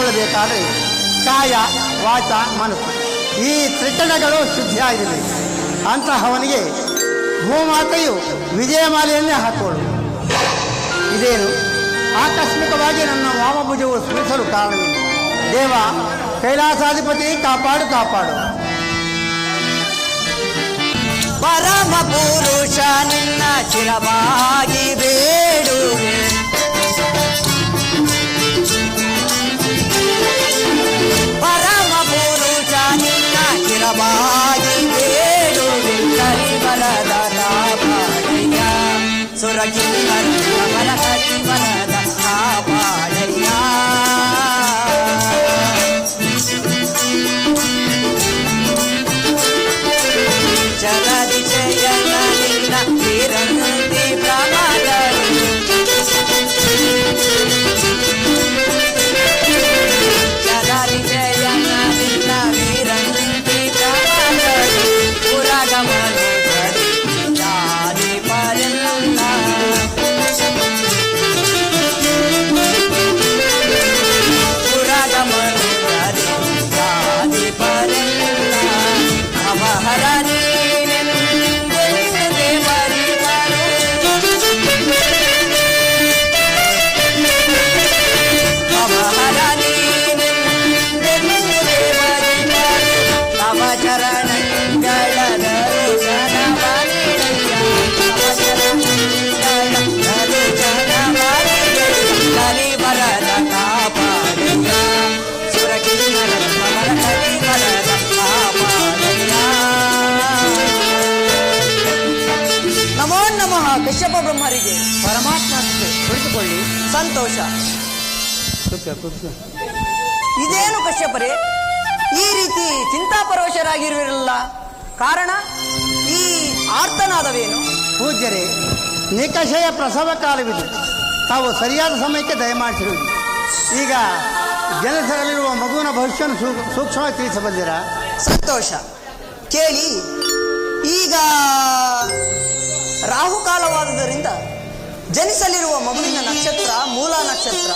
ಮಾಡಿಕೊಳ್ಳಬೇಕಾದರೆ ಕಾಯ ವಾಚ ಮನಸ್ಸು ಈ ತ್ರಿಕರಣಗಳು ಶುದ್ಧಿಯಾಗಿರಬೇಕು. ಅಂತಹವನಿಗೆ ಭೂಮಾತೆಯು ವಿಜಯಮಾಲೆಯನ್ನೇ ಹಾಕೋಳು. ಇದೇನು ಆಕಸ್ಮಿಕವಾಗಿ ನನ್ನ ವಾಮಭುಜವು ಸ್ಮರಿಸಲು ಕಾರಣವಿಲ್ಲ. ದೇವ ಕೈಲಾಸಾಧಿಪತಿ ಕಾಪಾಡು ಕಾಪಾಡು. ಪರಮ ಪುರುಷ ನಿನ್ನ ಚಿರವಾಗಿ ಬೇಡುವೆ, ಪರಮ ಪುರುಷ ನಿನ್ನ ಚಿರವಾಗಿ ಬೇಡುವೆ. ಕರಿಬಲದ ಕಾಪಾಡಯ್ಯ ಸುರಕಿಂಕರ ಕಮಲ ಕರಿಬಲದ ಕಾಪಾಡಯ್ಯ. ಜಗದಿಶಯನ ನಿನ್ನ ವೀರನಂದಿ ಪ್ರಮಾಣರು, ಜಗದಿಶಯನ ನಿನ್ನ ವೀರನಂದಿ ಪ್ರಮಾಣರು. ಪುರಗಮನು ಜಾರಿ ಪರಲ್ಲ, ಪುರಗಮನು ಜಾರಿ ಪರಲ್ಲ. ಅವಹರಣಿ ಕಶ್ಯಪ ಬ್ರಹ್ಮರಿಗೆ ಪರಮಾತ್ಮಕ್ಕೆ ಕುಳಿತುಕೊಳ್ಳಿ. ಸಂತೋಷ. ಇದೇನು ಕಶ್ಯಪರೇ, ಈ ರೀತಿ ಚಿಂತಾಪರವಶರಾಗಿರುವಿರಲ್ಲ, ಕಾರಣ ಈ ಆರ್ತನಾದವೇನು? ಪೂಜ್ಯರೇ, ನಿಕಷೆಯ ಪ್ರಸವ ಕಾಲವಿದೆ. ತಾವು ಸರಿಯಾದ ಸಮಯಕ್ಕೆ ದಯಮಾಡಿಸಿರುವುದು. ಈಗ ಜನಸರಲ್ಲಿರುವ ಮಗುವಿನ ಭವಿಷ್ಯವನ್ನು ಸೂಕ್ಷ್ಮವಾಗಿ ತಿಳಿಸಬಲ್ಲಿರಾ? ಸಂತೋಷ. ಕೇಳಿ, ಈಗ ರಾಹುಕಾಲವಾದುದರಿಂದ ಜನಿಸಲಿರುವ ಮಗುವಿನ ನಕ್ಷತ್ರ ಮೂಲ ನಕ್ಷತ್ರ.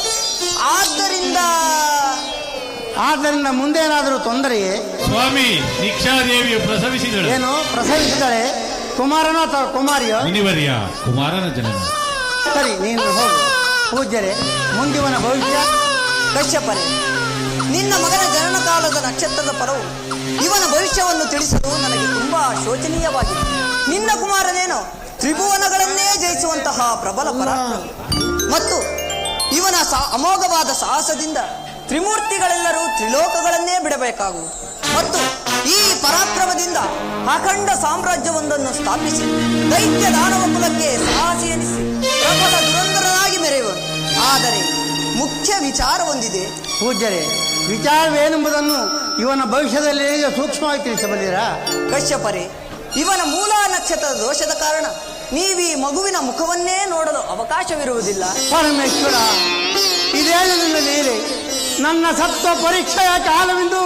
ಆದ್ದರಿಂದ ಮುಂದೇನಾದರೂ ತೊಂದರೆಯೇ? ಸ್ವಾಮಿ, ದೀಕ್ಷಾದೇವಿಯು ಪ್ರಸವಿಸಿದಳು. ಏನು ಪ್ರಸವಿಸಿದಳೆ? ಕುಮಾರನ ಅಥವಾ ಕುಮಾರಿಯೋ? ಮುನಿವರ್ಯ, ಕುಮಾರನ ಜನನ. ಸರಿ, ನೀನು ಹೋಗು. ಪೂಜ್ಯರೇ, ಮುಂದಿನ ಭವಿಷ್ಯ? ಕಶ್ಯಪರೇ, ನಿನ್ನ ಮಗನ ಜನನ ಕಾಲದ ನಕ್ಷತ್ರದ ಪರವು ಇವನ ಭವಿಷ್ಯವನ್ನು ತಿಳಿಸಲು ನನಗೆ ತುಂಬಾ ಶೋಚನೀಯವಾಗಿದೆ. ನಿನ್ನ ಕುಮಾರನೇನೋ ತ್ರಿಭುವನಗಳನ್ನೇ ಜಯಿಸುವಂತಹ ಪ್ರಬಲ ಪರಾಕ್ರಮ ಮತ್ತು ಇವನ ಅಮೋಘವಾದ ಸಾಹಸದಿಂದ ತ್ರಿಮೂರ್ತಿಗಳೆಲ್ಲರೂ ತ್ರಿಲೋಕಗಳನ್ನೇ ಬಿಡಬೇಕಾಗುವುದು ಮತ್ತು ಈ ಪರಾಕ್ರಮದಿಂದ ಅಖಂಡ ಸಾಮ್ರಾಜ್ಯವೊಂದನ್ನು ಸ್ಥಾಪಿಸಿ ದೈತ್ಯ ದಾನವ ಕುಲಕ್ಕೆ ಸಾಹಸಿ ಎನಿಸಿ ಪ್ರಬಲ ದುರಂಧರನಾಗಿ ಮೆರೆಯುವರು. ಆದರೆ ಮುಖ್ಯ ವಿಚಾರ ಹೊಂದಿದೆ. ಪೂಜ್ಯರೇ, ವಿಚಾರವೇನೆಂಬುದನ್ನು ಇವನ ಭವಿಷ್ಯದಲ್ಲಿ ಸೂಕ್ಷ್ಮವಾಗಿ ತಿಳಿಸಬಲ್ಲಿರಾ? ಕಶ್ಯಪರೇ, ಇವನ ಮೂಲ ನಕ್ಷತ್ರದ ದೋಷದ ಕಾರಣ ನೀವೀ ಮಗುವಿನ ಮುಖವನ್ನೇ ನೋಡಲು ಅವಕಾಶವಿರುವುದಿಲ್ಲ. ಪರಮೇಶ್ವರ, ಇದೇನು ನಿನ್ನ ಲೀಲೆ? ನನ್ನ ಸತ್ವ ಪರೀಕ್ಷೆಯ ಕಾಲವೆಂದು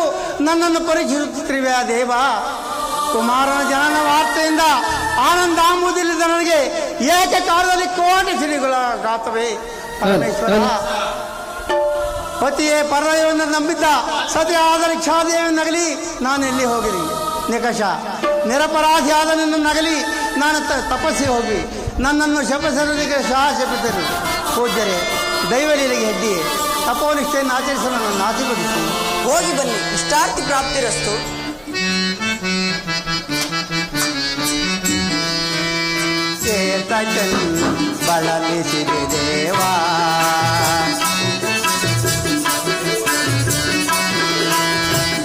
ನನ್ನನ್ನು ಪರೀಕ್ಷಿಸುತ್ತಿರುವೆ ದೇವ. ಕುಮಾರನ ಜನನ ವಾರ್ತೆಯಿಂದ ಆನಂದ ಅಂಬುದಿಲ್ಲದ ನನಗೆ ಏಕಕಾಲದಲ್ಲಿ ಕೋಟಿ ಸಿರಿಗಳ ಗಾತವೇ. ಪರಮೇಶ್ವರ, ಪತಿಯೇ ಪರದೈವವನ್ನು ನಂಬಿದ್ದ ಸತಿ ಆದ ರಿಕ್ಷಾದೇವನಗಲಿ ನಾನು ಎಲ್ಲಿ ಹೋಗಿರಿ? ನಿಕಷ, ನಿರಪರಾಧಿಯಾದ ನಿನ್ನ ನಗಲಿ ನಾನು ತಪಸ್ಸಿಗೆ ಹೋಗಿ ನನ್ನನ್ನು ಶಪಿಸಲಿಕ್ಕೆ ಶಪಿಸರು. ಪೂಜ್ಯರೇ, ದೈವಲೀಲೆಗೆ ಹೆಡ್ಡಿಯೇ ತಪೋನಿಷ್ಠೆಯನ್ನು ಆಚರಿಸಲು ನನ್ನ ಆಶೀರ್ವದಿಸಿ. ಹೋಗಿ ಬನ್ನಿ, ಇಷ್ಟಾರ್ಥಿ ಪ್ರಾಪ್ತಿರಸ್ತು. ಬಳಲಿಸಿದೆ ದೇವಾ,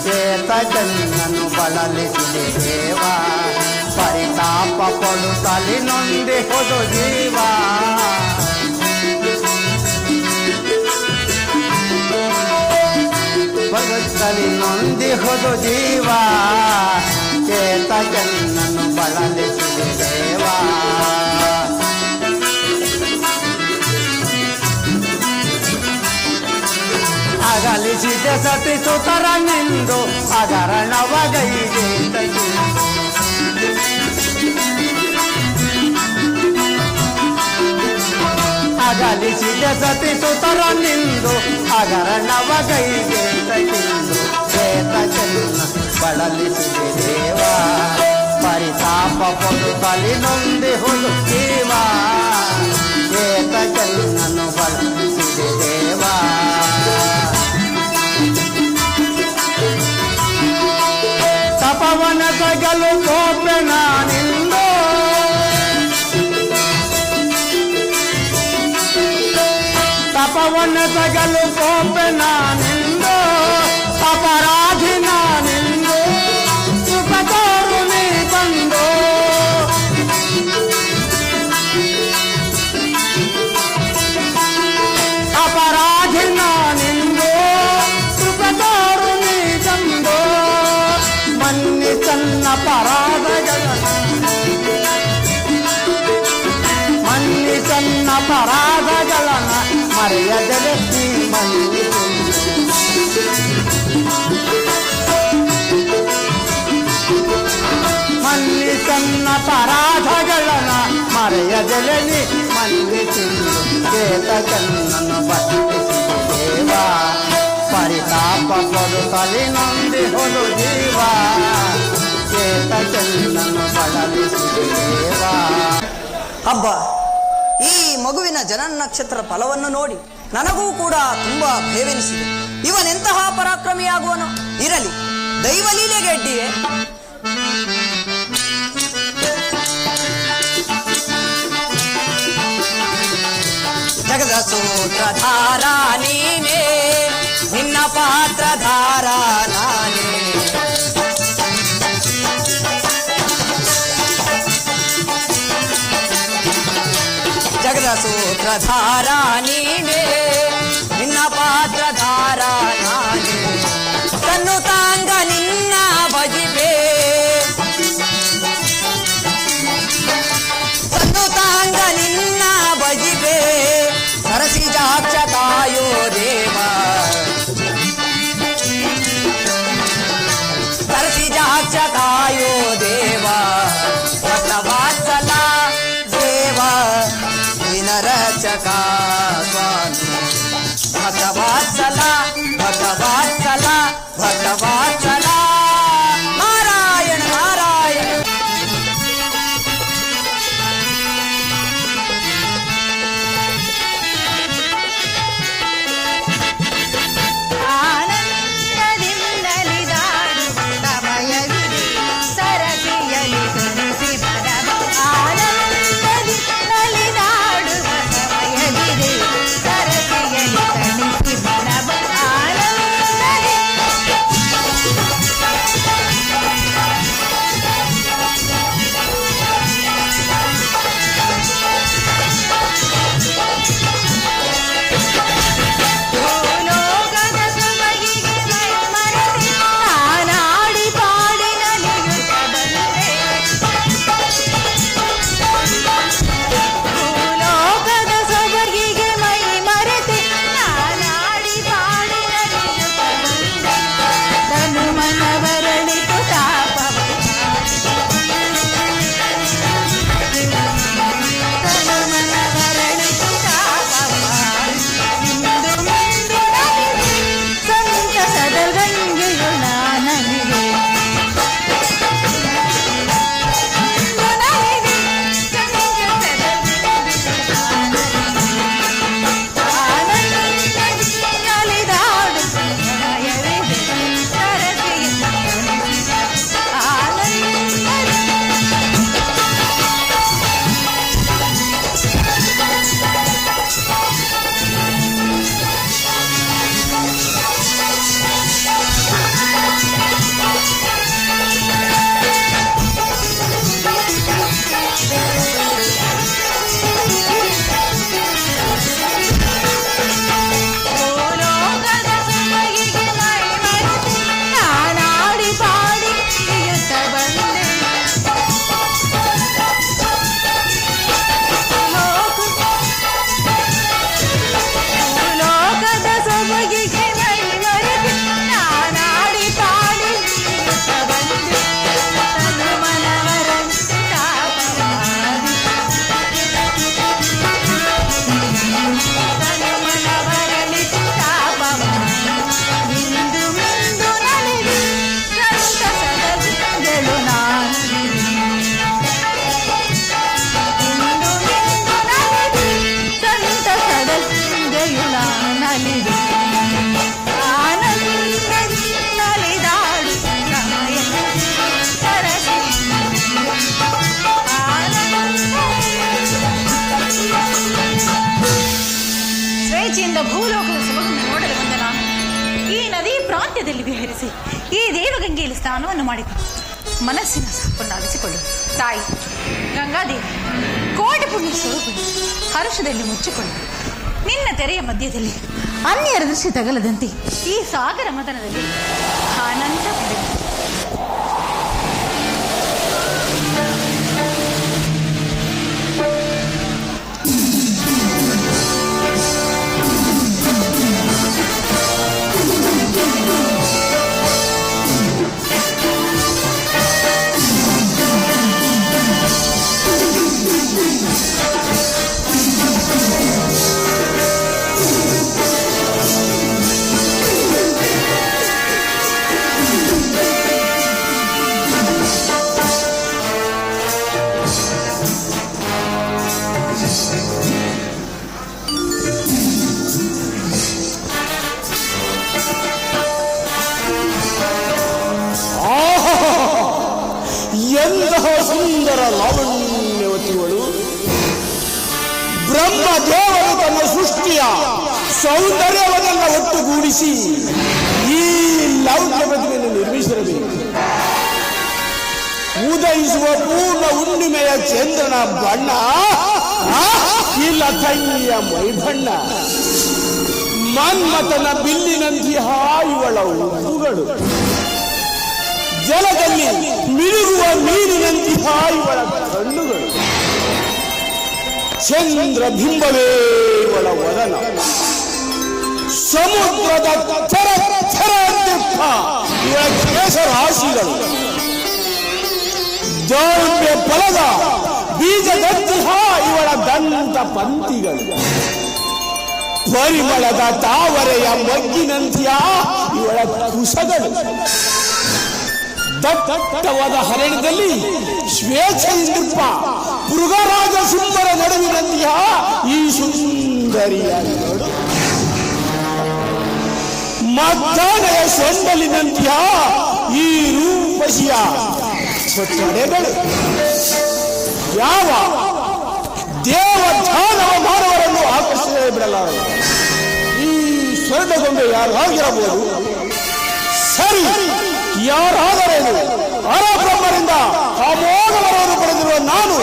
ಚೇತನನ್ನು ಬಳಲಿಸಿದೆ ದೇವಾ, ಪರಿತಾಪ ಪಡುತ್ತಲಿ ನೊಂದೆ ಹೋದು ಜೀವ. ಬರುತ್ತಲಿ ನೊಂದಿ ಹೋದು ಜೀವ, ಚೇತನನ್ನು ಬಳಲಿಸಿದೆ ದೇವಾ. ಅಗಲಿಸಿದ ಸತಿ ಸುತರನೆಂದು ಅಗರಣವಗೈದೆ. ಅಗಲಿಸಿದ ಮಂಡ್ಯ ಸತಿ ಸುತರ ನಿಂದು ಹಗರಣವಗೈಗೆ ತಿಂದು ಶ್ವೇತ ಚೆನ್ನ ಬಳಲಿಸಿದೆ ದೇವ ಪರಿತಾಪ ಪೊಡುತ್ತಲಿ ನೊಂದಿ ಹುದು ಜೀವ ಶ್ವೇತ ಚೆನ್ನನು ಬಳಲಿಸಿದೆ ದೇವ ತಪವನ ತಗಲು ಕೋಪೆ ನಾನಿಂದು ತಪವನ ತಗಲು ಕೋಪೆ ನಾನಿಂದು ಅಪರಾಧಿ ನಾನಿಂದು ಸುಖ ತೋರು ನೀ ಬಂದು ಅಪರಾಧಿ ನಾನಿಂದು ಸುಖ ತೋರು ನೀ ತಂದು ಮನ್ನಿ ತನ್ನ ಪರಾಧಗಳನ್ನ ಮರೆಯದಲೆ ನೀ ಮನ್ನಿ ತನ್ನ ಪರಾಧಗಳನ್ನ ಮರೆಯದಲೆ ನೀ ಮನ್ನಿ ತಿಂದು ಶ್ವೇತ ಚೆನ್ನನು ಬಟ್ಟಿಸಿದ ದೇವ ಪರಿತಾಪ ಪಡುತ್ತಲಿ ನೊಂದಿ ಹೊಲು ಜೀವ ಶ್ವೇತ ಚೆನ್ನನು ಬಳಲಿಸಿದ ದೇವ. ಹಬ್ಬ ಈ ಮಗುವಿನ ಜನನ ನಕ್ಷತ್ರ ಫಲವನ್ನು ನೋಡಿ ನನಗೂ ಕೂಡ ತುಂಬಾ ಭಯವೆನಿಸಿದೆ. ಇವನೆಂತಹ ಪರಾಕ್ರಮಿಯಾಗುವನು? ಇರಲಿ, ದೈವಲೀಲೆಗೆ ಅಡ್ಡಿಯೇ? ಜಗದ ಸೂತ್ರಧಾರ ನೀನೇ, ನಿನ್ನ ಪಾತ್ರಧಾರ ನಾನೇ. ಜಗದ ಸೂತ್ರಧಾರ ನೀನೇ, ನಿನ್ನ ಪಾತ್ರಧಾರ ನಾನೇ. ಕಣ್ಣು ತಾಂಗ ನಿನ್ನ ಭಜಿಬೆ, ಕಣ್ಣು ತಾಂಗ ನಿನ್ನ ಭಜಿಬೆ. ಸರಸಿ ಜಾಕ್ಷ ಕಾಯೋ ದೇವ, ಸರಸಿ ಜಾಕ್ಷ ಕಾಯೋ ದೇವ. ಭಕ್ತವಾತ್ಸಲ ದೇವ ರಚಕ ಸ್ವಾಮಿ. ಭಗವಾತ್ಸಲ ಭಗವಾತ್ಸಲ ಭಗವಾತ್ಸಲ ನಾರಾಯಣ ನಾರಾಯಣ. ಆನಂದದಿಂದಲಿದಾಡುವ ಸಮಯವಿದೆ ಸರಸಿಯಲಿ ಸರಿಸಿ ಬರವ. ಆನಂದದಿಂದಲಿದಾಡುವ ಸಮಯವಿದೆ ಸರಸಿಯಲಿ ತಣಿಸಿ ಬರವ. ಆನಂದದಿ ಕಳಿಸಿ ಈ ದೇವಗಂಗೆಯಲ್ಲಿ ಸ್ನಾನವನ್ನು ಮಾಡಿಕೊಂಡು ಮನಸ್ಸಿನ ಸಾಪನ್ನು ಅಳಿಸಿಕೊಳ್ಳು. ತಾಯಿ ಗಂಗಾದೇವಿ ಕೋಟಿ ಪುಣ್ಯ ಸ್ವರೂಪಿಣಿ, ಹರುಷದಲ್ಲಿ ಮುಚ್ಚಿಕೊಳ್ಳು. ನಿನ್ನ ತೆರೆಯ ಮಧ್ಯದಲ್ಲಿ ಅನ್ಯರ ದೃಷ್ಟಿ ತಗಲದಂತೆ ಈ ಸಾಗರ ಮದನದಲ್ಲಿ ಆನಂದ ಪಡೆದು ಎಂತಹ ಸುಂದರ ಲಾವಣ್ಯವತಿಗಳು! ಬ್ರಹ್ಮ ದೇವರು ತನ್ನ ಸೃಷ್ಟಿಯ ಸೌಂದರ್ಯವನ್ನೆಲ್ಲ ಒಟ್ಟುಗೂಡಿಸಿ ಈ ಲಾವಣ್ಯ ಪ್ರತಿಮೆಯನ್ನು ನಿರ್ಮಿಸಿರಬೇಕು. ಉದಯಿಸುವ ಪೂರ್ಣ ಹುಣ್ಣಿಮೆಯ ಚಂದ್ರನ ಬಣ್ಣ ಇಲ್ಲ ತಂಗಿಯ ಮೈಬಣ್ಣ, ಮನ್ಮಥನ ಬಿಲ್ಲಿನಂತಹ ಇವಳ ಉಡುಗಳು, ಜಲದಲ್ಲಿ ಮಿರುಗುವ ಮೀನಿನಂತಹ ಇವಳ ಕಣ್ಣುಗಳು, ಚಂದ್ರ ಬಿಂಬವೇ ಇವಳ ವದನ, ಸಮುದ್ರದ ಥರ ಥರ ದಿಪ್ಪ ಇವಳ ಕೇಸರಾಶಿಗಳು, ದೌರ್ಯ ಫಲದ ಬೀಜದಂತಹ ಇವಳ ದಂತ ಪಂಕ್ತಿಗಳು, ಪರಿಮಳದ ತಾವರೆಯ ಮಗ್ಗಿನಂತಹ ಇವಳ ಕುಸಗಳು, ದಟ್ಟವಾದ ಹರಣ್ಯದಲ್ಲಿ ಸ್ವೇಚ್ಛೆಯಿಂದಿಪ್ಪ ಮೃಗರಾಜ ಸುಂದರ ನಡುವಿನಂತಹ ಈ ಸುಂದರಿಯ ನೋಡು, ಮಧ್ಯಾಹ್ನದ ಸೊಂಡಲಿನಂತಹ ಈ ರೂಪಸಿಯ ಚಡೆಗಳು, ಯಾವ ದೇವಧಾನವ ಮಾನವರನ್ನು ಆಕರ್ಷಣೆ ಬಿಡಲಾರದು. ಈ ಸ್ವರ್ಣಗೊಂಬೆ ಯಾರಾಗಿರಬಹುದು? ಸರಿ, ಯಾರಾದರೇನು? ಅರಬ್ರಹ್ಮರಿಂದ ಅಮೋಘವರನ್ನು ಪಡೆದಿರುವ ನಾನು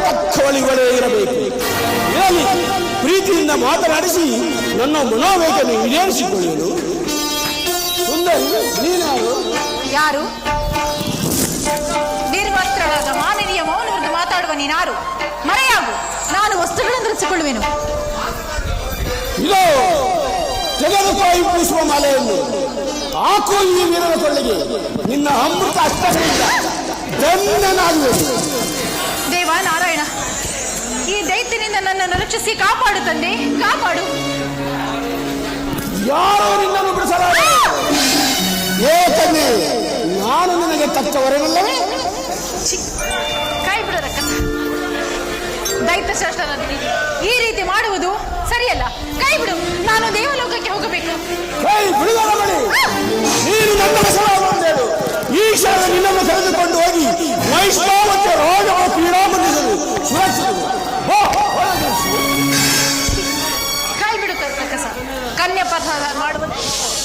ತಕ್ಕವಳಿಗಳೇ ಇರಬೇಕು. ಇರಲಿ, ಪ್ರೀತಿಯಿಂದ ಮಾತನಾಡಿಸಿ ನನ್ನ ಮನೋವೇಗನ್ನು ಈಡೇರಿಸಿಕೊಳ್ಳಲು. ಸುಂದರಿ, ನೀನಾರು? ಯಾರು? ನಿರ್ವಸ್ತ್ರವಾದ ಮಾನವೀಯ ಮೌನವನ್ನು ಮಾತಾಡುವ ನೀನಾರು? ಮರೆಯಾಗು, ನಾನು ವಸ್ತುಗಳನ್ನು ಧರಿಸಿಕೊಳ್ಳುವೆನು. ಇದೋ ತೆಗೆದುಕೋ ಈ ಪುಷ್ಪ ಮಾಲೆಯನ್ನು, ಹಾಕು ಈ ವೀರನ ಕೊಳ್ಳಿಗೆ. ನಿನ್ನ ಅಮೃತ ಅಷ್ಟಗಳಿಂದ ಧನ್ಯನಾಗುವುದು. ದೇವ ನಾರಾಯಣ, ಈ ದೈತ್ಯನಿಂದ ನನ್ನನ್ನು ರಕ್ಷಿಸಿ ಕಾಪಾಡು ತಂದೆ, ಕಾಪಾಡು. ಯಾರೋ ನಿನ್ನನ್ನು ಬಿಡಿಸಲಾರ. ಏಕನ್ನೇ, ನಾನು ನಿನಗೆ ತಕ್ಕವರೇನಲ್ಲವೇ? ಕೈ ಬಿಡು ರಕ್ಕಸ. ದೈತ್ಯ ಶ್ರೇಷ್ಠನಾಗಿ ಈ ರೀತಿ ಮಾಡುವುದು ಸರಿಯಲ್ಲ. ಕೈ ಬಿಡು, ನಾನು ದೇವಲೋಕಕ್ಕೆ ಹೋಗಬೇಕು. ಕೈ ಬಿಡುಗಲ ಬಳಿ, ನೀನು ನನ್ನ ಹೆಸರಾಗುವಂತೇಳು. ಈ ಕ್ಷಣ ನಿನ್ನನ್ನು ಕರೆದುಕೊಂಡು ಹೋಗಿ ವೈಷ್ಣವಕ್ಕೆ ರಾಜವ ಕ್ರೀಡಾಮಂದಿರಲು ಸುರಕ್ಷಿತ. ಕೈ ಬಿಡು ರಕ್ಕಸ. ಕನ್ಯಪಥ ಮಾಡುವ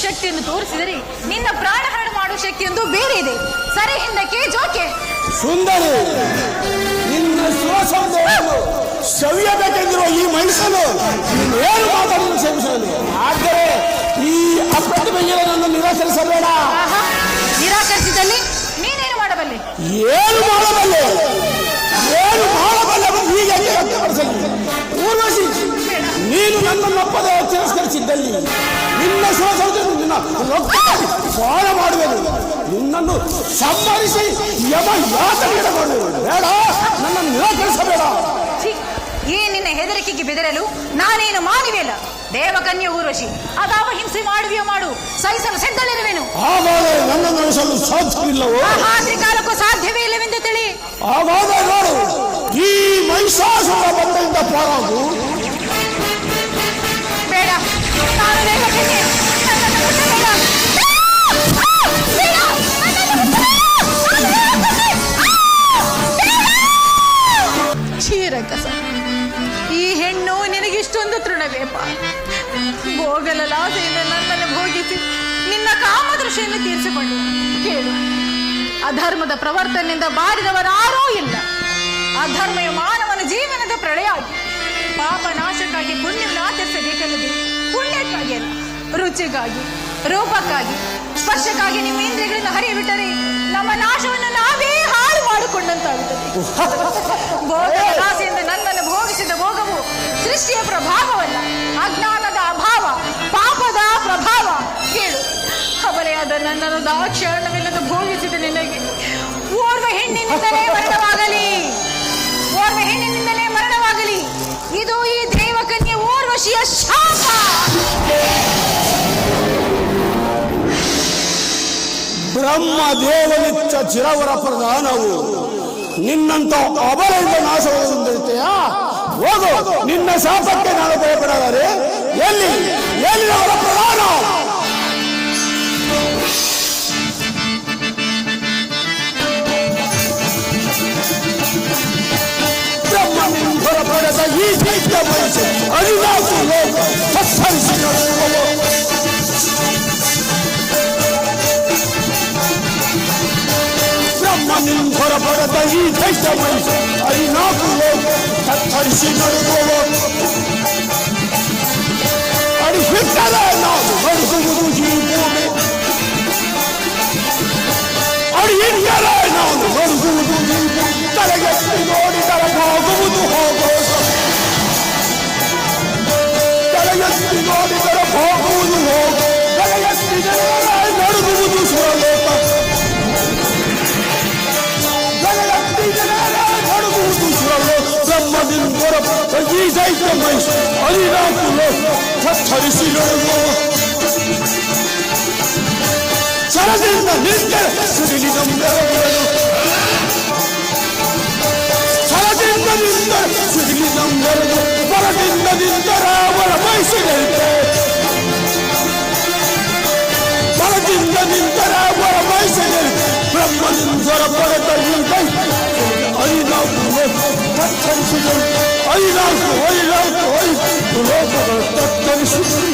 ಶಕ್ತಿಯನ್ನು ತೋರಿಸಿದರೆ ನಿನ್ನ ಪ್ರಾಣಹರಣ ಮಾಡುವ ಶಕ್ತಿಯೊಂದು ಬೇರೆ ಇದೆ. ಸರಿ, ಹಿಂದಕ್ಕೆ ಜೋಕೆ. ಸುಂದರಿ, ನಿನ್ನ ಸುರಸೌಂದರ್ಯವನ್ನು ಸವಿಯಬೇಕೆಂದಿರುವ ಈ ಮನುಷ್ಯನು ಏನು ಮಾತಾಡಲು ಶ್ರಮಿಸಲು. ಆದರೆ ಈ ಅಪ್ರತಿಮೆಯನ್ನು ನಿರಾಕರಿಸಬೇಡ. ನಿರಾಕರಿಸಿದಲ್ಲಿ ನೀನೇನು ಮಾಡಬಲ್ಲೆ? ಏನು ಮಾಡಬಲ್ಲೆ? ಏನು ಮಾಡಬಲ್ಲೆ? ಹೀಗೆ ವ್ಯಕ್ತಪಡಿಸಲಿ. ಊರ್ವಶಿ, ನೀನು ನನ್ನನ್ನೊಪ್ಪದೆ ತಿರಸ್ಕರಿಸಿದ್ದಲ್ಲಿ ನಿನ್ನ ಸುರಸೌಂದರ್ಯ ಬಾಳ ಮಾಡುವೆನು. ನಿನ್ನನ್ನು ಸಂಹರಿಸಿ ಯಮ ಯಾತನೆಗೆ ಮಾಡುವೆನು. ಬೇಡ, ನನ್ನನ್ನು ನಿರಾಕರಿಸಬೇಡ. ಈ ನಿನ್ನ ಹೆದರಿಕೆಗೆ ಬೆದರಲು ನಾನೇನು ಮಾನವಿಯಲ್ಲ. ದೇವಕನ್ಯೆ ಊರ್ವಶಿ, ಅದಾವ ಹಿಂಸೆ ಮಾಡುವೆಯೋ ಮಾಡು, ಸಹಿಸಲು ಸಿದ್ಧಳಿರುವೆನು. ಹಾಗಾದರೆ ನನ್ನನ್ನು ಉಳಿಸಲು ಸಾಧ್ಯವಿಲ್ಲವೋ? ಕಾಲಕ್ಕೂ ಸಾಧ್ಯವೇ ಇಲ್ಲವೆಂದು ತಿಳಿ. ಹಾಗಾದರೆ ನೋಡು, ಈ ಮಹಿಷಾಸುರ ಬಂಧದಿಂದ ಪಾರಾಗು. ಬೇಡ, ನಾನು ದೇವಕನ್ಯೆ, ನನ್ನನ್ನು ಮುಟ್ಟಬೇಡ. ಕ್ಷೀರಕಸ, ಈ ಹೆಣ್ಣು ನಿನಗಿಷ್ಟೊಂದು ತೃಣವೇಪ. ಭೋಗಲಲಾಸೆಯಿಂದ ನನ್ನನ್ನು ಭೋಗಿಸಿ ನಿನ್ನ ಅಧರ್ಮದ ಪ್ರವರ್ತನೆಯಿಂದ ಬಾರಿದವರಾರೂ ಇಲ್ಲ. ಅಧರ್ಮ ಮಾನವನ ಜೀವನದ ಪ್ರಳಯ ಆಗಿ ಪಾಪ ನಾಶಕ್ಕಾಗಿ ಪುಣ್ಯವನ್ನು ಆಚರಿಸಬೇಕಲ್ಲದೆ ಪುಣ್ಯಕ್ಕಾಗಿ ಅಲ್ಲ, ರುಚಿಗಾಗಿ, ರೂಪಕ್ಕಾಗಿ, ಸ್ಪರ್ಶಕ್ಕಾಗಿ ನಿಮ್ಮ ಇಂದ್ರಿಯಗಳನ್ನು ಹರಿಯಬಿಟ್ಟರೆ ನಮ್ಮ ನಾಶವನ್ನು ನಾವೇ ಹಾಳು ಮಾಡಿಕೊಂಡಂತಾಗುತ್ತದೆ. ಭೋಗದ ಆಸೆಯಿಂದ ನನ್ನನ್ನು ಭೋಗಿಸಿದ ಭೋಗವು ಸೃಷ್ಟಿಯ ಪ್ರಭಾವವಲ್ಲ, ಅಜ್ಞಾನದ ಅಭಾವ, ಪಾಪದ ಪ್ರಭಾವ. ಕೇಳು, ಅಬಲೆಯಾದ ನನ್ನನ್ನು ದಾಕ್ಷಾರ್ಣವಿಲ್ಲದ ಭೋಗಿಸಿದ ನಿನಗೆ ಓರ್ವ ಹೆಣ್ಣಿನಿಂದಲೇ ಮರಣವಾಗಲಿ. ಇದು ಈ ದೇವಕನ್ಯೆ ಊರ್ವಶಿಯ ಶಾಪ. ಬ್ರಹ್ಮದೇವನಿಚ್ಚ ಚಿರವರ ಪ್ರಧಾನವು ನಿನ್ನಂತ ಅಬಲೆಯಿಂದ ನಾಶವಾಗುತ್ತಿರುತ್ತೆಯಾ? ಹೋಗು, ನಿನ್ನ ಶಾಪಕ್ಕೆ ನಾನು ಭಯಪಡಲಾರೆ. ಎಲ್ಲಿ ಅವರ ಪ್ರಧಾನ? ಬ್ರಹ್ಮನಿಂದ ಪಡೆದ ಈ ದೈತ್ಯ ವಯಸ್ಸು ಅರಿವಾಸು ಲೋಕ ಸತ್ಸರಿಸಿ ನಡೆಯುವವು. ಬ್ರಹ್ಮನಿಂದ ಪಡೆದ ಈ ದೈತ್ಯ ವಯಸ್ಸು ಅರಿನಾಕು ಲೋಕ ಸತ್ಸರಿಸಿ ನಡೆಯುವವು. ಅಡಿಸಿಟ್ಟರೆ ನಾವು ನಡೆಸುವುದು ಈ ಭೂಮಿ, ಅಡಿಯಿಟ್ಟರೆ ನಾವು ನಡೆಸುವುದು ಈ ಭೂಮಿ. ತಲೆಗೆತ್ತಿ ನೋಡಿದರೆ ಹೋಗುವುದು ಹೋಗೋದು, ತಲೆಗೆತ್ತಿ ನೋಡಿದರೆ ಹೋಗುವುದು ಹೋಗು, ತಲೆಗೆತ್ತಿದರೆ ನಡುಗುವುದು ಸುರಲೋಕ, ತಲೆಗೆತ್ತಿದರೆ ನಡುಗುವುದು ಸುರಲೋಕ. ಬ್ರಹ್ಮದಿಂದ ಈ ದೈತ್ಯ ಮೈಸು ಹರಿನಾಕು ಲೋಕ ಸತ್ತರಿಸಿ ನಡುಗುವ. ಸರದಿಂದ ನಿಂತರೆ ಸಿಡಿಲಿ ನಂಬೆರಗಿರಲು, ಸರದಿಂದ ನಿಂತರೆ ಸಿಡಿಲಿ ನಂಬೆರದು, ಬಲದಿಂದ ನಿಂತರೆ ಅವರ ಬಯಸಿದಂತೆ, ಬಲದಿಂದ ನಿಂತರೆ ಅವರ ಬಯಸಿದಂತೆ. ಬ್ರಹ್ಮನಿಂದರ ಪಡೆದ ಈ ದೈತ್ಯ ಐನಾಲ್ಕು ತತ್ತರಿಸಿದರು, ಐನಾಲ್ಕು ಲೋಕಗಳು ತತ್ತರಿಸಿದರು.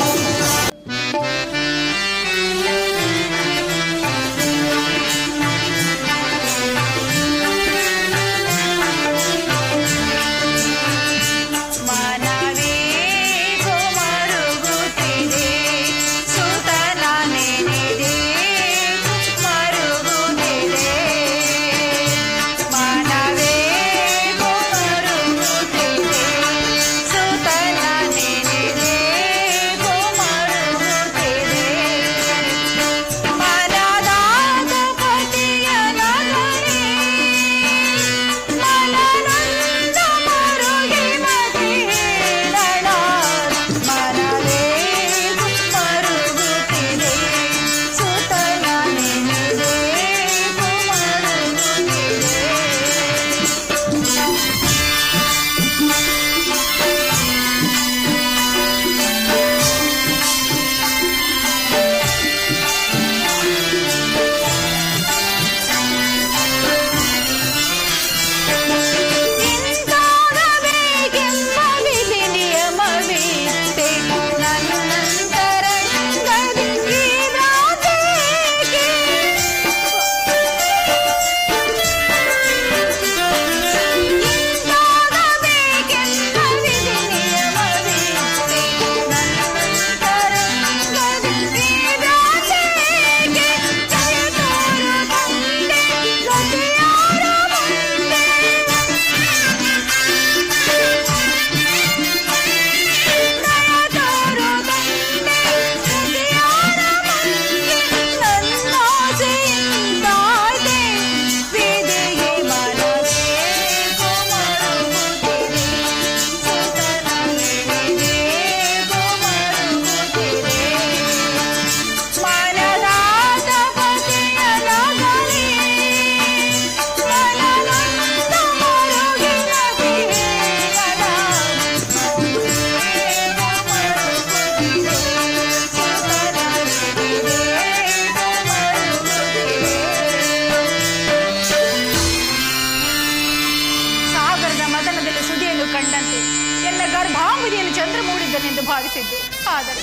ಭಾವಿಸಿದ್ದೆ. ಆದರೆ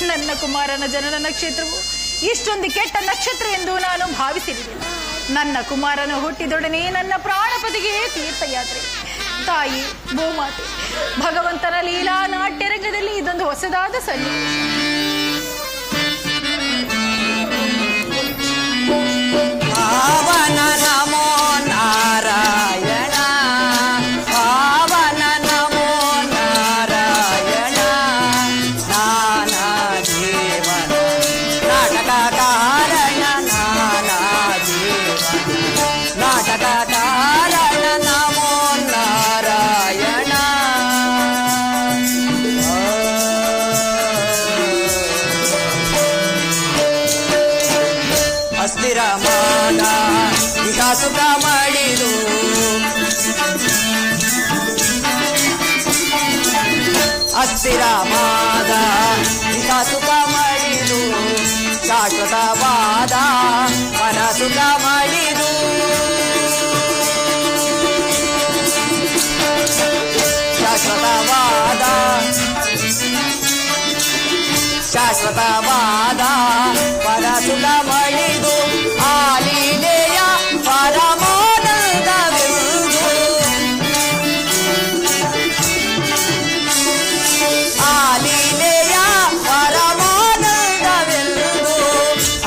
ನನ್ನ ಕುಮಾರನ ಜನನ ನಕ್ಷತ್ರವು ಇಷ್ಟೊಂದು ಕೆಟ್ಟ ನಕ್ಷತ್ರ ಎಂದು ನಾನು ಭಾವಿಸಿರಲಿಲ್ಲ. ನನ್ನ ಕುಮಾರನ ಹುಟ್ಟಿದೊಡನೆ ನನ್ನ ಪ್ರಾಣಪತಿಗೆ ತೀರ್ಥಯಾತ್ರೆ. ತಾಯಿ ಭೂಮಾತೆ ಭಗವಂತನ ಲೀಲಾ ನಾಟ್ಯರಂಗದಲ್ಲಿ ಇದೊಂದು ಹೊಸದಾದ ಸನ್ನಿವೇಶ. ಪಾವನ ನಮೋ ನಾರಾಯಣ, ಪಾವನ ನಮೋ ನಾರಾಯಣ. ನಾನಾ ಜೀವನ ನಾಟಕ ಕಾರಣ, ನಾನಾ ಜೀವನ ನಾಟಕ ಕಾರಣ ನಮೋ ನಾರಾಯಣ. ಅಸ್ಥಿರ ಮಾನ ಈಗ ಸುಖ ಮಾಡಿದು, ಅಸ್ಥಿರ ಮಾದ ಈಗ ಸುಖ ಮಾಡಿದು, ಶಾಶ್ವತವಾದ ಮನ ಸುಖ ಮಾಡಿದು. ಶಾಶ್ವತವಾದ ಶಾಶ್ವತವಾದ ಪರ ಸುಖ ಮಾಡಿದು, ಆಲೀಲೆಯ ಪರಮಾನಂದವೆಂದು, ಆಲೀಲೆಯ ಪರಮಾನಂದವೆಂದು.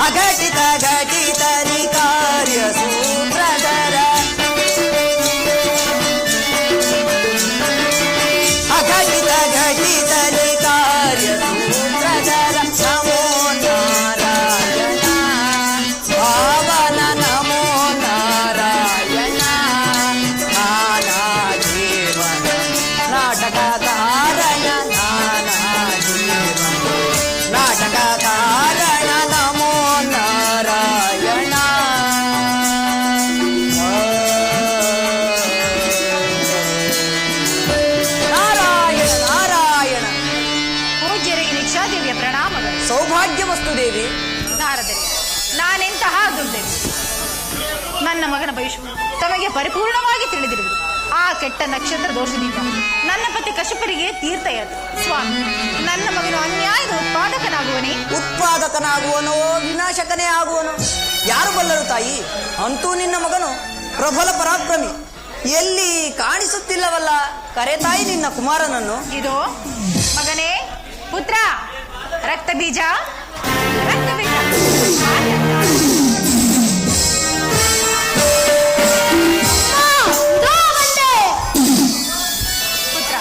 ಅಘಟಿತ ಘಟಿತರಿ ಕಾರ್ಯ ಸೂತ್ರಧರ, ಅಘಟಿತ ಘಟಿತರಿ ಕಾರ್ಯ ಸೂತ್ರಧರ. ನಮೋ ನಾರಾಯಣ, ಪಾವನ ನಮೋ ನಾರಾಯಣ. ನಾನಾ ಜೀವನ ನಾಟಕ ಕಾರಣ, ನಾನಾ ಜೀವನ ನಾಟಕ ಕಾರಣ ನಮೋ ನಾರಾಯಣ. ನಾರಾಯಣ ನಾರಾಯಣ. ಪೂಜ್ಯರಿಗೆ ನಿಕ್ಷಾದೇವಿಯ ಪ್ರಣಾಮಗಳು. ಸೌಭಾಗ್ಯ ವಸ್ತು ದೇವಿ. ನಾರದರೆ, ನಾನೆಂತಹ ದುರ್ದೇವಿ. ನನ್ನ ಮಗನ ಭವಿಷ್ಯ ತಮಗೆ ಪರಿಪೂರ್ಣವಾಗಿ ತಿಳಿದಿರುವುದು. ಆ ಕೆಟ್ಟ ನಕ್ಷತ್ರ ದೋಷದಿಂದ ನನ್ನ ಪತಿ ಕಶ್ಯಪರಿಗೆ ತೀರ್ಥಯಾತ್ರೆ. ಸ್ವಾಮಿ, ನನ್ನ ಮಗನು ಅನ್ಯಾಯದ ಉತ್ಪಾದಕನಾಗುವನೇ? ಉತ್ಪಾದಕನಾಗುವನೋ ವಿನಾಶಕನೇ ಆಗುವನೋ ಯಾರು ಬಲ್ಲರು ತಾಯಿ. ಅಂತೂ ನಿನ್ನ ಮಗನು ಪ್ರಬಲ ಪರಾಕ್ರಮಿ, ಎಲ್ಲಿ ಕಾಣಿಸುತ್ತಿಲ್ಲವಲ್ಲ. ಕರೆ ತಾಯಿ ನಿನ್ನ ಕುಮಾರನನ್ನು. ಇದೋ ಮಗನೇ, ಪುತ್ರ, ರಕ್ತ ಬೀಜ, ರಕ್ತ ಬೀಜ. ಪುತ್ರ,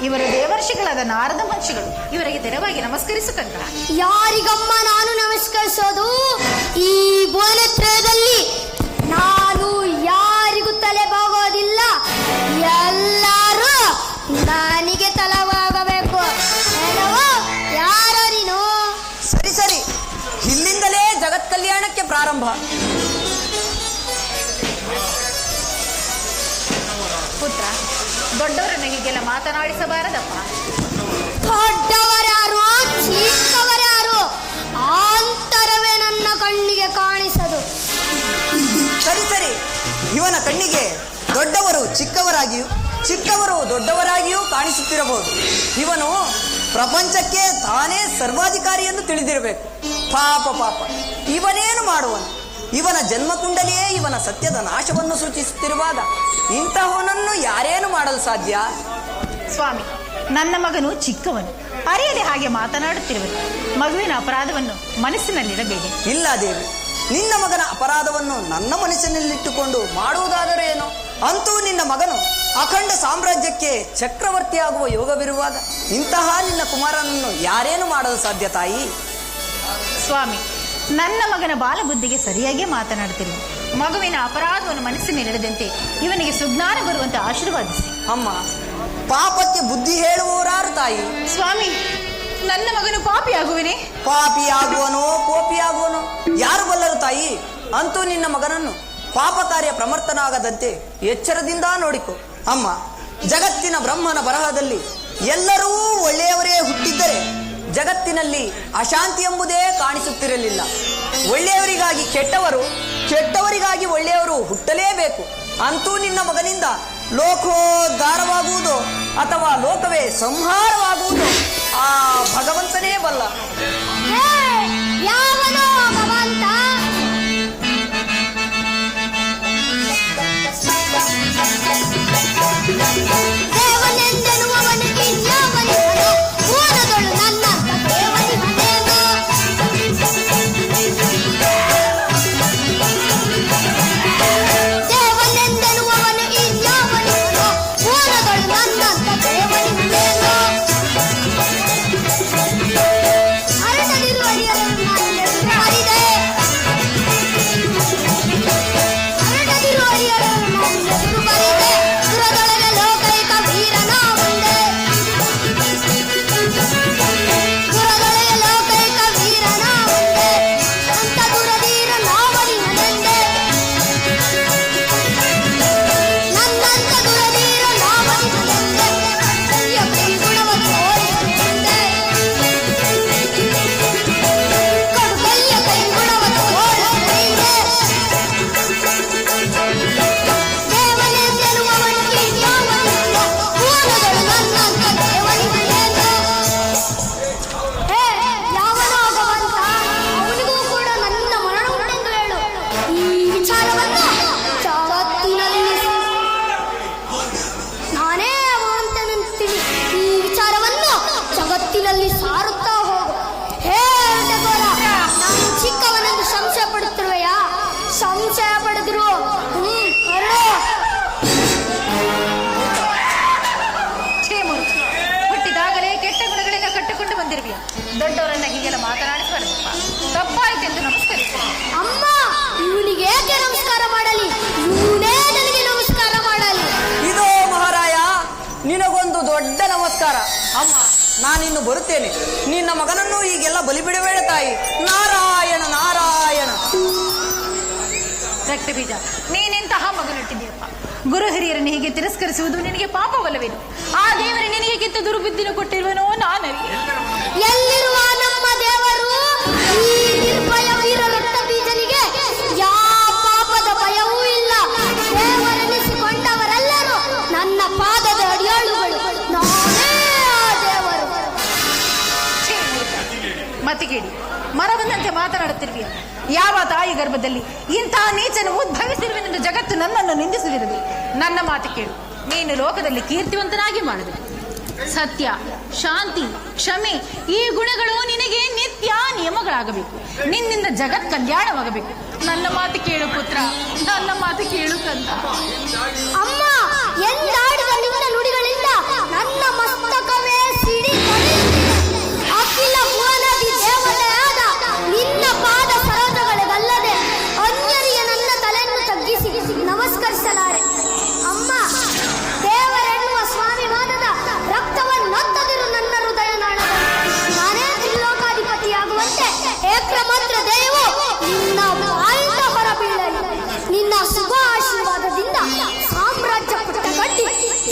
ಇವರು ದೇವರ್ಷಿಗಳಾದ ನಾರದ ಮಹರ್ಷಿಗಳು. ಇವರಿಗೆ ತೆರವಾಗಿ ನಮಸ್ಕರಿಸಕಂತ. ಯಾರಿಗಮ್ಮ ನಾನು ನಮಸ್ಕರಿಸೋದು? ಈ ಬೋಲತ್ರಯದಲ್ಲಿ ನಾನು ಯಾರಿಗೂ ತಲೆ ಬಾಗೋದಿಲ್ಲ. ಎಲ್ಲರೂ ನನಗೆ ತಲೆವಾಗಬೇಕು. ಯಾರೋ ನೀನು? ಸರಿ ಸರಿ, ಇಲ್ಲಿಂದಲೇ ಜಗತ್ ಕಲ್ಯಾಣಕ್ಕೆ ಪ್ರಾರಂಭ. ಪುತ್ರ, ದೊಡ್ಡವರನ್ನು ಹೀಗೆಲ್ಲ ಮಾತನಾಡಿಸಬಾರದಪ್ಪ. ದೊಡ್ಡವರ್ಯಾರು ಚಿಕ್ಕವರ್ಯಾರು ಅಂತರವೇ ನನ್ನ ಕಣ್ಣಿಗೆ ಕಾಣಿಸದು. ಸರಿ ಸರಿ, ಇವನ ಕಣ್ಣಿಗೆ ದೊಡ್ಡವರು ಚಿಕ್ಕವರಾಗಿಯೂ ಚಿಕ್ಕವರು ದೊಡ್ಡವರಾಗಿಯೂ ಕಾಣಿಸುತ್ತಿರಬಹುದು. ಇವನು ಪ್ರಪಂಚಕ್ಕೆ ತಾನೇ ಸರ್ವಾಧಿಕಾರಿ ಎಂದು ತಿಳಿದಿರಬೇಕು. ಪಾಪ ಪಾಪ, ಇವನೇನು ಮಾಡುವನು? ಇವನ ಜನ್ಮಕುಂಡಲಿಯೇ ಇವನ ಸತ್ಯದ ನಾಶವನ್ನು ಸೂಚಿಸುತ್ತಿರುವಾಗ ಇಂತಹವನನ್ನು ಯಾರೇನು ಮಾಡಲು ಸಾಧ್ಯ? ಸ್ವಾಮಿ, ನನ್ನ ಮಗನು ಚಿಕ್ಕವನು, ಅರಿಯದೆ ಹಾಗೆ ಮಾತನಾಡುತ್ತಿರುವನು. ಮಗುವಿನ ಅಪರಾಧವನ್ನು ಮನಸ್ಸಿನಲ್ಲಿಡಬೇಡಿ. ಇಲ್ಲ ದೇವಿ, ನಿನ್ನ ಮಗನ ಅಪರಾಧವನ್ನು ನನ್ನ ಮನಸ್ಸಿನಲ್ಲಿಟ್ಟುಕೊಂಡು ಮಾಡುವುದಾದರೆ ಏನು? ಅಂತೂ ನಿನ್ನ ಮಗನು ಅಖಂಡ ಸಾಮ್ರಾಜ್ಯಕ್ಕೆ ಚಕ್ರವರ್ತಿಯಾಗುವ ಯೋಗವಿರುವಾಗ ಇಂತಹ ನಿನ್ನ ಕುಮಾರನನ್ನು ಯಾರೇನು ಮಾಡಲು ಸಾಧ್ಯ ತಾಯಿ? ಸ್ವಾಮಿ, ನನ್ನ ಮಗನ ಬಾಲಬುದ್ಧಿಗೆ ಸರಿಯಾಗಿ ಮಾತನಾಡುತ್ತಿರುವ ಮಗುವಿನ ಅಪರಾಧವನ್ನು ಮನಸ್ಸಿನಲ್ಲಿಡದಂತೆ ಇವನಿಗೆ ಸುಜ್ಞಾನ ಬರುವಂತೆ ಆಶೀರ್ವಾದಿಸಿ. ಅಮ್ಮ, ಪಾಪಕ್ಕೆ ಬುದ್ಧಿ ಹೇಳುವವರಾರು ತಾಯಿ? ಸ್ವಾಮಿ, ನನ್ನ ಮಗನು ಪಾಪಿಯಾಗುವನೇ? ಪಾಪಿಯಾಗುವನೋ ಕೋಪಿಯಾಗುವನೋ ಯಾರು ಬಲ್ಲರು ತಾಯಿ? ಅಂತೂ ನಿನ್ನ ಮಗನನ್ನು ಪಾಪ ಕಾರ್ಯ ಪ್ರಮರ್ತನಾಗದಂತೆ ಎಚ್ಚರದಿಂದ ನೋಡಿಕೊ. ಅಮ್ಮ, ಜಗತ್ತಿನ ಬ್ರಹ್ಮನ ಬರಹದಲ್ಲಿ ಎಲ್ಲರೂ ಒಳ್ಳೆಯವರೇ ಹುಟ್ಟಿದ್ದರೆ ಜಗತ್ತಿನಲ್ಲಿ ಅಶಾಂತಿ ಎಂಬುದೇ ಕಾಣಿಸುತ್ತಿರಲಿಲ್ಲ. ಒಳ್ಳೆಯವರಿಗಾಗಿ ಕೆಟ್ಟವರು, ಕೆಟ್ಟವರಿಗಾಗಿ ಒಳ್ಳೆಯವರು ಹುಟ್ಟಲೇಬೇಕು. ಅಂತೂ ನಿನ್ನ ಮಗನಿಂದ ಲೋಕೋದ್ಧಾರವಾಗುವುದೋ ಅಥವಾ ಲೋಕವೇ ಸಂಹಾರವಾಗುವುದೋ ಆ ಭಗವಂತನೇ ಬಲ್ಲ. ದೊಡ್ಡವರನ್ನ ಹೀಗೆಲ್ಲ ಮಾತನಾಡಿಸಬಾರ್ದಪ್ಪ. ತಪ್ಪಾಯ್ತೆಂದು ನಮಸ್ಕರಿಸಿ. ಅಮ್ಮ, ಇವನಿಗೆ ಏಕೆ ನಮಸ್ಕಾರ ಮಾಡಲಿ? ಇವನೇ ನನಗೆ ನಮಸ್ಕಾರ ಮಾಡಲಿ. ಇದೋ ಮಹಾರಾಯ, ನಿನಗೊಂದು ದೊಡ್ಡ ನಮಸ್ಕಾರ. ಅಮ್ಮ, ನಾನಿನ್ನು ಬರುತ್ತೇನೆ. ನಿನ್ನ ಮಗನನ್ನು ಈಗೆಲ್ಲ ಬಲಿಬಿಡಬೇಡ ತಾಯಿ. ನಾರಾಯಣ ನಾರಾಯಣ. ರಕ್ತ ಬೀಜ, ನೀನೆಂತಹ ಮಗನಿಟ್ಟಿದ್ದೀಯಪ್ಪ. ಗುರು ಹಿರಿಯರನ್ನು ಹೀಗೆ ತಿರಸ್ಕರಿಸುವುದು ನಿನಗೆ ಪಾಪವಲ್ಲವೇನು? ಆ ದೇವರೇ ನಿನಗೆ ಕಿತ್ತ ದುರ್ಬುದ್ಧಿನ ಕೊಟ್ಟಿರುವನೋ ನಾನರಿಯೆ. ಎಲ್ಲಿರುವ ನಮ್ಮ ದೇವರು? ಈ ನಿರ್ಭಯ ವೀರ ರಕ್ತ ಬೀಜನಿಗೆ ಯಾವ ಪಾಪದ ಭಯವೂ ಇಲ್ಲ. ದೇವರೆನಿಸಿಕೊಂಡವರೆಲ್ಲರೂ ನನ್ನ ಪಾದದ ಅಡಿಯಾಳುಗಳು. ನಾನೇ ಆ ದೇವರು. ಮತಿಗೇಡಿ, ಮರವಂದಂತೆ ಮಾತನಾಡುತ್ತಿರುವಿಯ. ಯಾವ ತಾಯಿ ಗರ್ಭದಲ್ಲಿ ಇಂತಹ ನೀಚನು ಉದ್ಭವಿಸಿರುವೆನೆಂದು ಜಗತ್ತು ನನ್ನನ್ನು ನಿಂದಿಸಲಿರದೆ. ನನ್ನ ಮಾತು ಕೇಳು. ನೀನು ಲೋಕದಲ್ಲಿ ಕೀರ್ತಿವಂತನಾಗಿ ಮಾಡಬೇಕು. ಸತ್ಯ, ಶಾಂತಿ, ಕ್ಷಮೆ ಈ ಗುಣಗಳು ನಿನಗೆ ನಿತ್ಯ ನಿಯಮಗಳಾಗಬೇಕು. ನಿನ್ನಿಂದ ಜಗತ್ ಕಲ್ಯಾಣವಾಗಬೇಕು. ನನ್ನ ಮಾತು ಕೇಳು ಪುತ್ರ, ನನ್ನ ಮಾತು ಕೇಳು ಕಂದ. ಅಮ್ಮ, ಎಂದಾಡಿದ ನಿನ್ನ ನುಡಿಗಳಿಂದ ನನ್ನ ಮಸ್ತಕವೇ ಸಿಡಿ ಅಖಿಲ ಭುವನಾದಿ ದೇವತೆಯಾದ ನಿನ್ನ ಪಾದ ಸರೋಜಗಳಿಗಲ್ಲದೆ ಅನ್ಯರಿಗೆ ನನ್ನ ತಲೆಯನ್ನು ತಗ್ಗಿಸಿ ನಮಸ್ಕರಿಸಲಾರೆ. ಅಮ್ಮ, ದೇವರೆನ್ನುವ ಸ್ವಾಭಿಮಾನದ ರಕ್ತವನ್ನೊತ್ತದಿರು ನನ್ನ ಹೃದಯ ನಾಳದಲ್ಲಿ. ನಾನೇ ತ್ರಿಲೋಕಾಧಿಪತಿಯಾಗುವಂತೆ ಏಕಮಾತ್ರ ದಯವು ನಿನ್ನ ಬಾಯಿಂದ ಹೊರಬೀಳಲಿ. ನಿನ್ನ ಶುಭ ಆಶೀರ್ವಾದದಿಂದ ಸಾಮ್ರಾಜ್ಯ ಪುಟ್ಟಗಟ್ಟಿ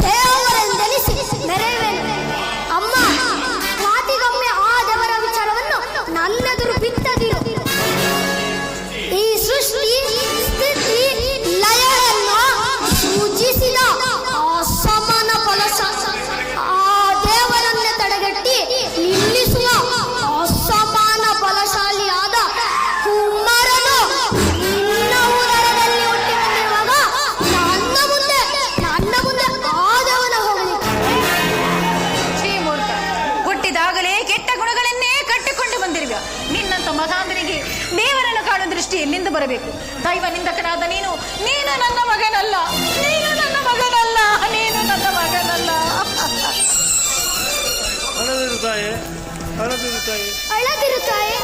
ದೇವರೆಂದೆನಿಸಿ ನೆರವೇನು. ಅಮ್ಮ, ಮಾತಿಗೊಮ್ಮೆ ಆ ದೇವರ ವಿಚಾರವನ್ನು ನನ್ನೆದುರು ಬಿತ್ತದಿರು. ಈ ಸೃಷ್ಟಿ ಸ್ಥಿತಿ ಲಯವನ್ನು ಸೂಚಿಸಿದ ಅಸಮಾನ ಆ ದೇವರನ್ನೇ ತಡೆಗಟ್ಟಿ ನಿಲ್ಲಿಸುವ ಅಸಮಾನ ಬಲಶಾಲಿಯಾದ ಕುಮಾರನು ನಿನ್ನ ಉದರದಲ್ಲಿ ಹುಟ್ಟಿ ಬಂದಿರುವಾಗ ನನ್ನ ಮುಂದೆ ಆ ದೇವನ ಹೋಗಲಿ. ಶ್ರೀಮೂರ್ತ, ಹುಟ್ಟಿದಾಗಲೇ ಕೆಟ್ಟ ಗುಣಗಳನ್ನೇ ಕಟ್ಟಿಕೊಂಡು ಬಂದಿರುವ ನಿನ್ನಂತ ಮಹಾಂತನಿಗೆ ದೇವರನ್ನು ಕಾಣುವ ದೃಷ್ಟಿ ಎಲ್ಲಿಂದ ಬರಬೇಕು? ದೈವ ನಿಂದಕನಾದ ನೀನು ನನ್ನ ಮಗನಲ್ಲ, ನೀನು ನನ್ನ ಮಗನಲ್ಲ, ನೀನು ನನ್ನ ಮಗನಲ್ಲ.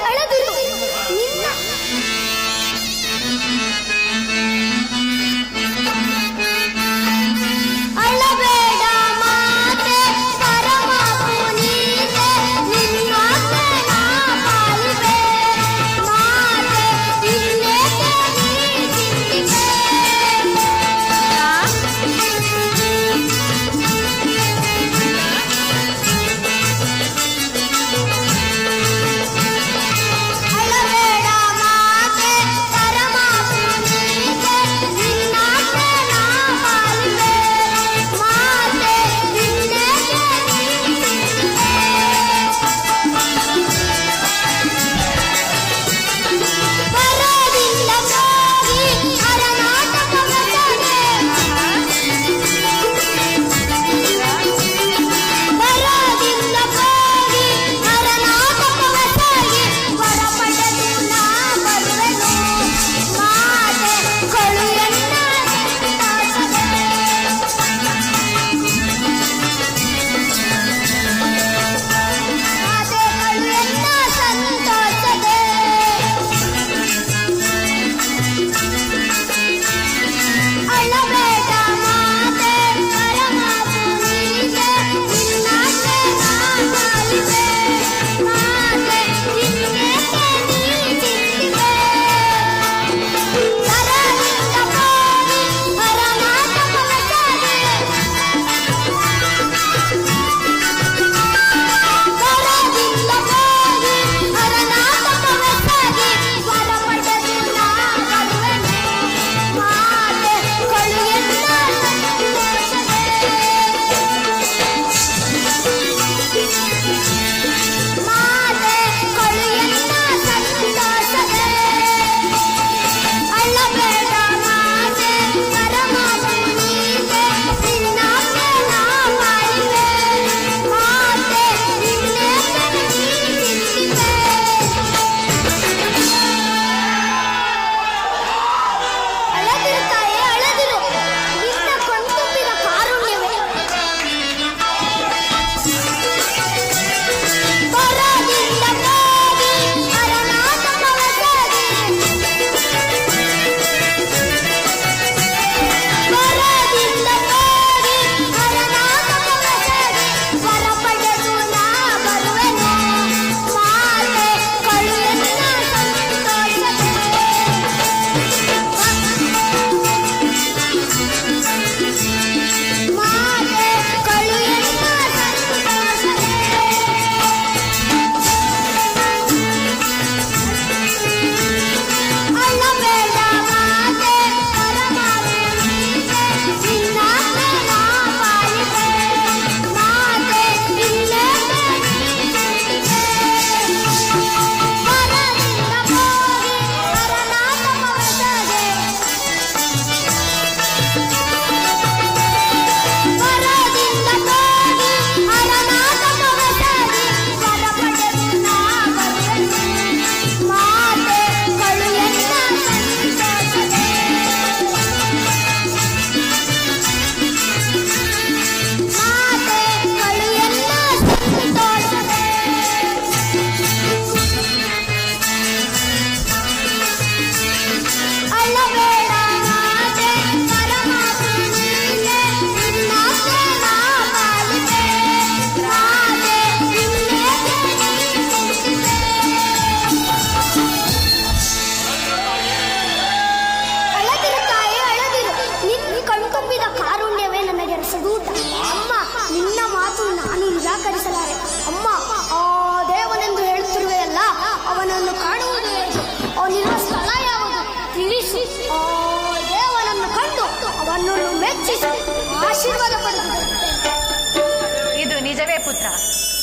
ಅಳದಿರು ನಿನ್ನ ಅಳಬೇಡ ಮಾತೆ, ಪರಮ ಪುನೀತೆ, ನಿನ್ನಾಜ್ಞೆ ನಾ ಪಾಲಿಪೆ. ಮಾತೆ, ಇನ್ನೇಕೆ ನೀ ಚಿಂತಿಪೆ?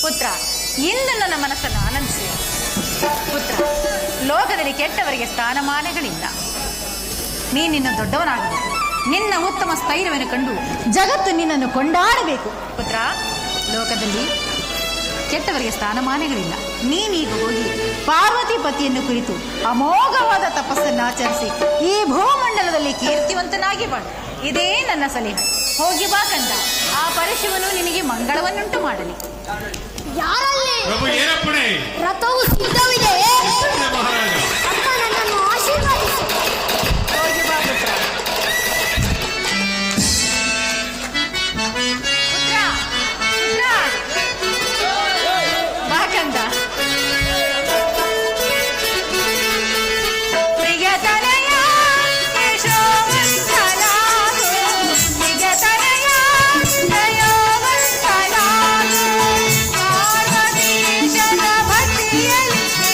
ಪುತ್ರ, ಇಂದು ನನ್ನ ಮನಸ್ಸನ್ನು ಆನಂದಿಸಿ. ಪುತ್ರ, ಲೋಕದಲ್ಲಿ ಕೆಟ್ಟವರಿಗೆ ಸ್ಥಾನಮಾನಗಳಿಲ್ಲ. ನೀನಿನ್ನು ದೊಡ್ಡವನಾಗಬೇಕು. ನಿನ್ನ ಉತ್ತಮ ಸ್ಥೈರ್ಯವನ್ನು ಕಂಡು ಜಗತ್ತು ನಿನ್ನನ್ನು ಕೊಂಡಾಡಬೇಕು. ಪುತ್ರ, ಲೋಕದಲ್ಲಿ ಕೆಟ್ಟವರಿಗೆ ಸ್ಥಾನಮಾನಗಳಿಲ್ಲ. ನೀನೀಗ ಹೋಗಿ ಪಾರ್ವತಿ ಪತಿಯನ್ನು ಕುರಿತು ಅಮೋಘವಾದ ತಪಸ್ಸನ್ನು ಆಚರಿಸಿ ಈ ಭೂಮಂಡಲದಲ್ಲಿ ಕೀರ್ತಿವಂತನಾಗಿ ಬಾಳು. ಇದೇ ನನ್ನ ಸಲಹೆ. ಹೋಗಿ ಬಾ ಕಂದ. ಆ ಪರಶಿವನು ನಿನಗೆ ಮಂಗಳವನ್ನುಂಟು ಮಾಡಲಿ. ಯಾರಲ್ಲಿ ಪ್ರಭು ಏನಪ್ಪಣೆ? ರಥವು ಸಿದ್ಧವಿದೆ. ಮಹಾರಾಜ, ಅಪ್ಪ ನನ್ನನ್ನು ಆಶೀರ್ವದಿಸಿ. ಹೋಗಿ ಬಾ ಪುತ್ರ. ಬಾ ಕಂದ. ಪ್ರಿಯತನಯ ಯಶೋವಂತನಾಗು, ಪ್ರಿಯತನಯ ದಯೋವಂತನಾಗು, ಪಾರ್ವತೀಶನ ಭಕ್ತಿಯಲ್ಲಿ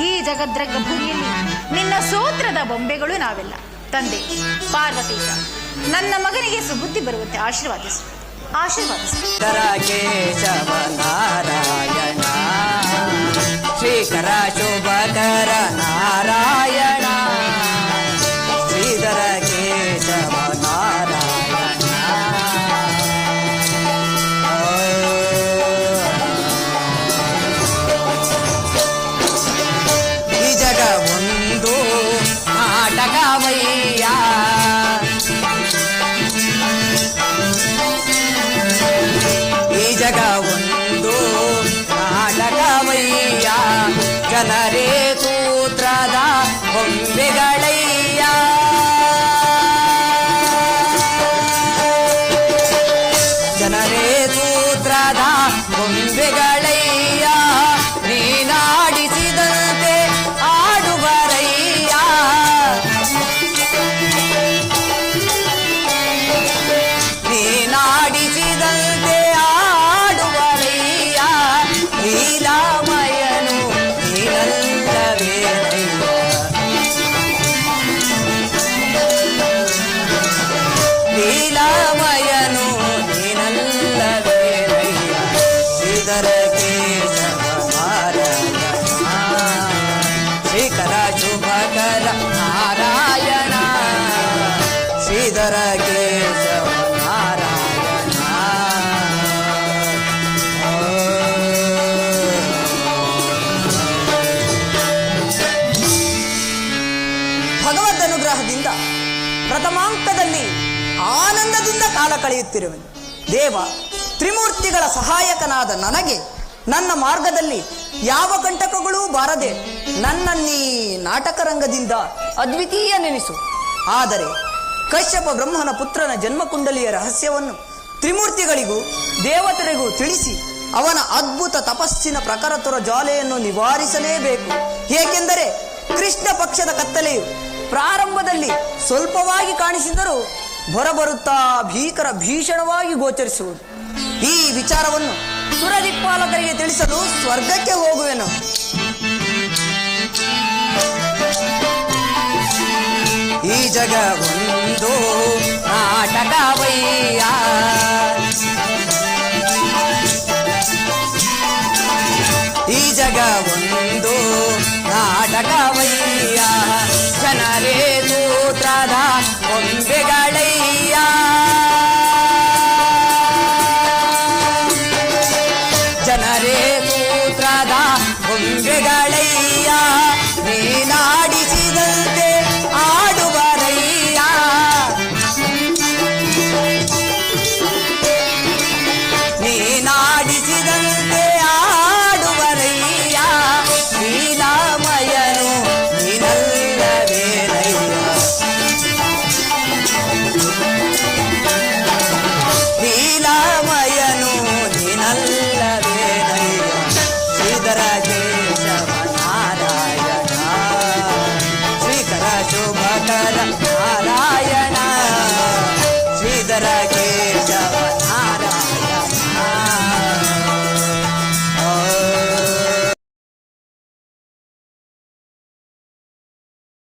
ಈ ಜಗದ್ರಂಗ ಭೂಮಿಯಲ್ಲಿ ನಿನ್ನ ಸೂತ್ರದ ಬೊಂಬೆಗಳು ನಾವೆಲ್ಲ. ತಂದೆ ಪಾರ್ವತೀಶ, ನನ್ನ ಮಗನಿಗೆ ಸುಬುದ್ಧಿ ಬರುವಂತೆ ಆಶೀರ್ವಾದಿಸು, ಆಶೀರ್ವಾದಿಸು. ಕೇಶವ ನಾರಾಯಣ ಶ್ರೀಕರ ಶುಭಕರ ನಾರಾಯಣ ಶ್ರೀಧರ ಕೇಶವ ನಾರಾಯಣ. ಈ ಜಗ ಒಂದು ನಾಟಕವಯ್ಯ, ಈ ಜಗ ಒಂದು ನಾಟಕವಯ್ಯ, ಜನರೇ ಸೂತ್ರದ ಬೊಂಬೆಗಳಯ್ಯ. ಜನರೇ ಸೂತ್ರದ ಬೊಂಬೆಗಳಯ್ಯ, ನೀನಾಡಿಸಿದಂತೆ ಆಡುವರಯ್ಯ. ನೀನಾಡಿಸಿದಂತೆ ಆಡುವರಯ್ಯ, ಲೀಲಾಮಯನು ನೀನಲ್ಲವೇ ಲೀಲಾಮಯನು ನೀನಲ್ಲವೇ ಶ್ರೀಧರ ಕೇಶವ ನಾರಾಯಣ ಶ್ರೀಕರ ಶುಭಕರ ನಾರಾಯಣ ಶ್ರೀಧರ ಕೇಶವ ನಾರಾಯಣ. ಭಗವದ್ ಅನುಗ್ರಹದಿಂದ ಪ್ರಥಮಾಂಕದಲ್ಲಿ ಆನಂದದಿಂದ ಕಾಲ ಕಳೆಯುತ್ತಿರುವೆನು. ದೇವ ತ್ರಿಮೂರ್ತಿಗಳ ಸಹಾಯಕನಾದ ನನಗೆ ನನ್ನ ಮಾರ್ಗದಲ್ಲಿ ಯಾವ ಕಂಟಕಗಳೂ ಬಾರದೆ ನನ್ನನ್ನೀ ನಾಟಕ ರಂಗದಿಂದ ಅದ್ವಿತೀಯ ನೆನೆಸು. ಆದರೆ ಕಶ್ಯಪ ಬ್ರಹ್ಮನ ಪುತ್ರನ ಜನ್ಮಕುಂಡಲಿಯ ರಹಸ್ಯವನ್ನು ತ್ರಿಮೂರ್ತಿಗಳಿಗೂ ದೇವತೆಗಳಿಗೂ ತಿಳಿಸಿ ಅವನ ಅದ್ಭುತ ತಪಸ್ಸಿನ ಪ್ರಖರತುರ ಜ್ವಾಲೆಯನ್ನು ನಿವಾರಿಸಲೇಬೇಕು. ಏಕೆಂದರೆ ಕೃಷ್ಣ ಪಕ್ಷದ ಕತ್ತಲೆಯು ಪ್ರಾರಂಭದಲ್ಲಿ ಸ್ವಲ್ಪವಾಗಿ ಕಾಣಿಸಿದರೂ ಬರಬರುತ್ತಾ ಭೀಷಣವಾಗಿ ಗೋಚರಿಸುವುದು. ಈ ವಿಚಾರವನ್ನು ಸುರದಿಕ್ಪಾಲಕರಿಗೆ ತಿಳಿಸಲು ಸ್ವರ್ಗಕ್ಕೆ ಹೋಗುವೆನು. ಈ ಜಗ ಒಂದು ನಾಟಕವಯ್ಯ, ಈ ಜಗ ಒಂದು ನಾಟಕವಯ್ಯ,